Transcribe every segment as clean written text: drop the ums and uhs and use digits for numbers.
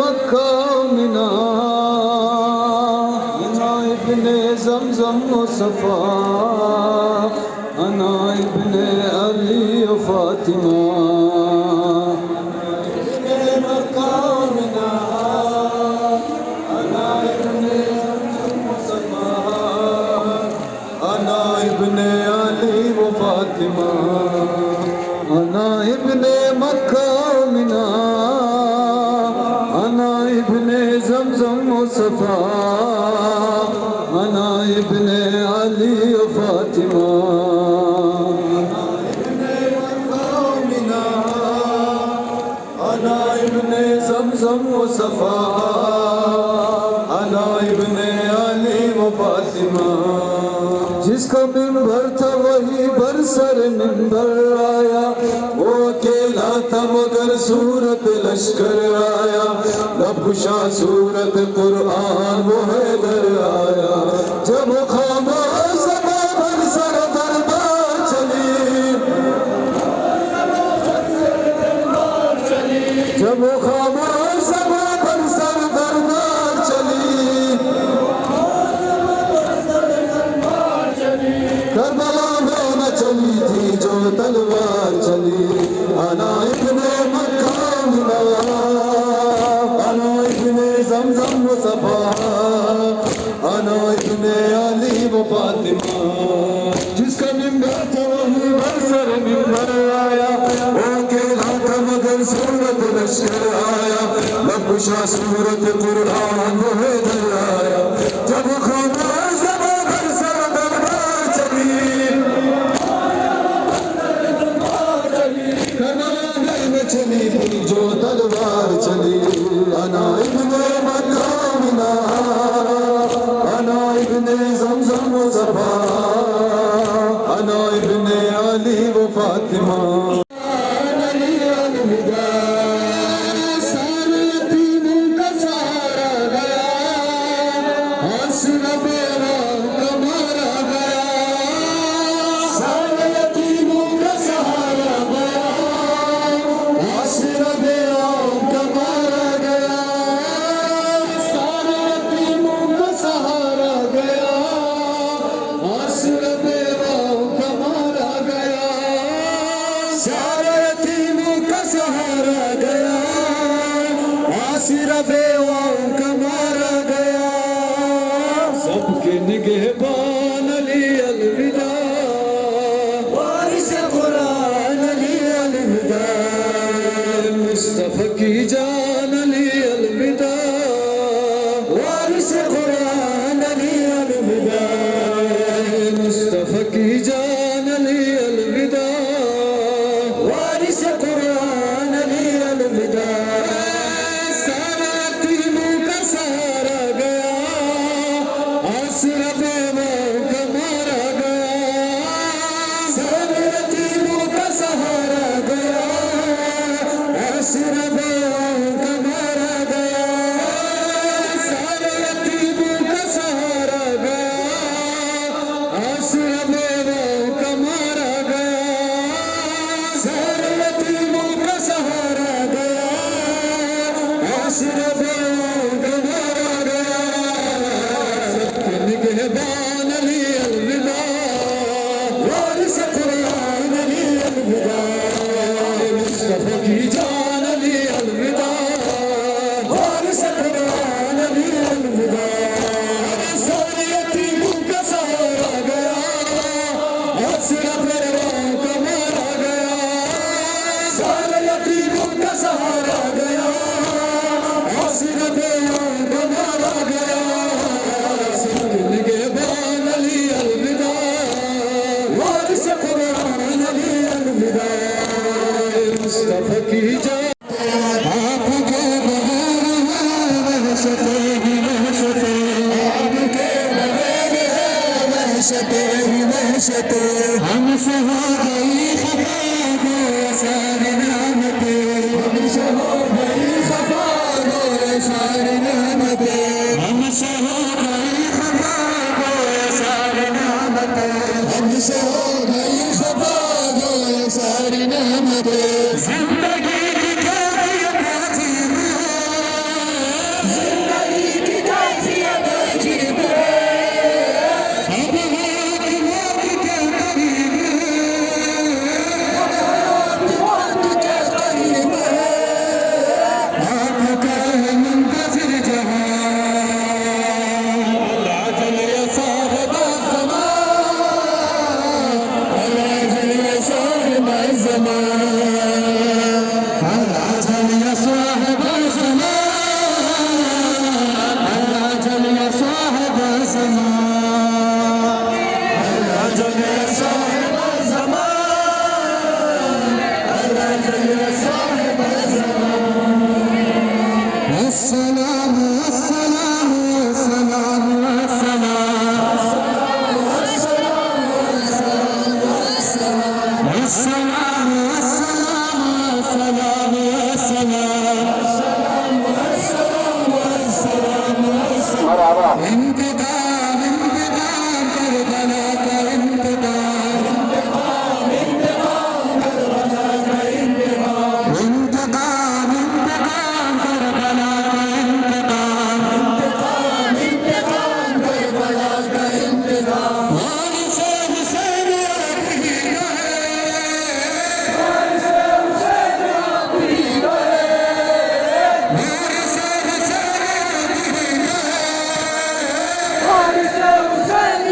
मक्का मिना, अना इब्ने ज़मज़म मुसफ़ा, अना इब्ने अली व फ़ातिमा। मक्का मिना, अना इब्ने ज़मज़म मुसफ़ा, अना इब्ने अली व फ़ातिमा। अना इब्ने मक्का मिना, अना इब्ने ज़मज़म मुसफ़ा, अना इब्ने अली व फ़ातिमा। अना इब्ने ज़मज़म मुसफ़ा, अना इब्ने अली व फ़ातिमा। जिसका मिंबर था वही बरसर मिंबर आया, वो अकेला था मगर सूरत लश्कर आया। लबकुशा सूरत कुरआन वो हैदर आया। जब खामोश बरसर दरबार चली, जब खामोश बरसर दरबार चली, करबला में न चली थी जो तलवार चली। अना इब्ने मक्का मिना, अना इब्ने ज़मज़म मुसफ़ा, अना इब्ने अली व फ़ातिमा। जिसका मिंबर था वही बरसर मिंबर आया, वो अकेला था मगर सूरत लश्कर आया। लबकुशा सूरत कुरआन वो हैदर आया। जब खामोश बरसर दरबार चली, करबला में चली थी जो तलवार चली। अना इब्ने मक्का मिना, अना इब्ने ज़मज़म मुसफ़ा, अना इब्ने अली व फ़ातिमा। सारे यतीमों का सहारा गया, आसरा बेवा कमारा गया। सारे यतीमों का सहारा गया, आसरा बेवा कमारा गया। सारे यतीमों का सहारा गया, आसरा बेवा कमारा गया। सारे यतीमों का सहारा गया, आसरा बेवाओं का मारा गया। सबके निगहबान अली अलविदा, वारिस कुरान अली अलविदा। मुस्तफ़ा की जान अली अलविदा, वारिस कुरान अली अलविदा। मुस्तफ़ा की जान अली अलविदा, वारिस कुरान अली अलविदा। सारे यतीमों का सहारा गया, आसरा बेवाओं का मारा गया। सारे यतीमों का सहारा गया, आसरा बेवाओं का मारा गया। सारे यतीमों का सहारा गया, आसरा बेवाओं का मारा गया। सारे यतीमों का सहारा गया, आसरा बेवाओं का मारा गया। सबके निगहबान अली अलविदा, वारिस कुरान अली अलविदा। मुस्तफ़ा की जान अली अलविदा, वारिस कुरान अली अलविदा। सारे यतीमों का सहारा गया, आसरा बेवाओं का मारा गया। सारे यतीमों का सहारा गया, आसरा अस्सलाम अस्सलाम अस्सलाम इंतकाम इंतकाम करबला का इंतकाम इंतकाम इंतकाम करबला का इंतकाम इंतकाम इंतकाम करबला का इंतकाम इंतकाम इंतकाम करबला का इंतकाम वारिस हुसैन आखिरी वारिस हुसैन आखिरी वारिस हुसैन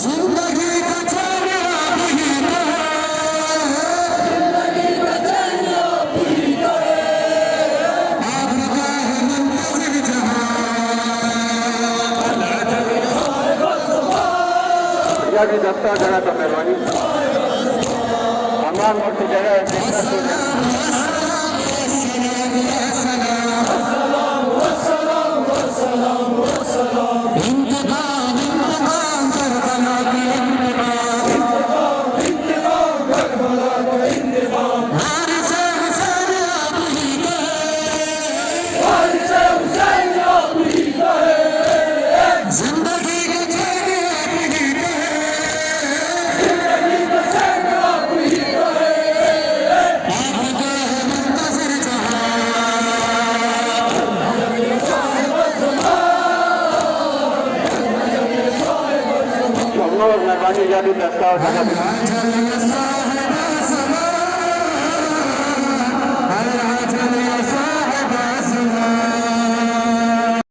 जिंदगी का चैन आप ही तो जिंदगी का चैन आप ही तो आपका है मुंतज़िर जहां या भी दस्ता जगह तो मेहरबानी अमान मूर्ति जगह इंतकाम इंतकाम करबला का इंतकाम वारिस हुसैन आप ही तो जिंदगी का चैन आप ही तो आपका है मुंतज़िर जहां हम लोग मेहरबानी या भी दस्ता जगह अजल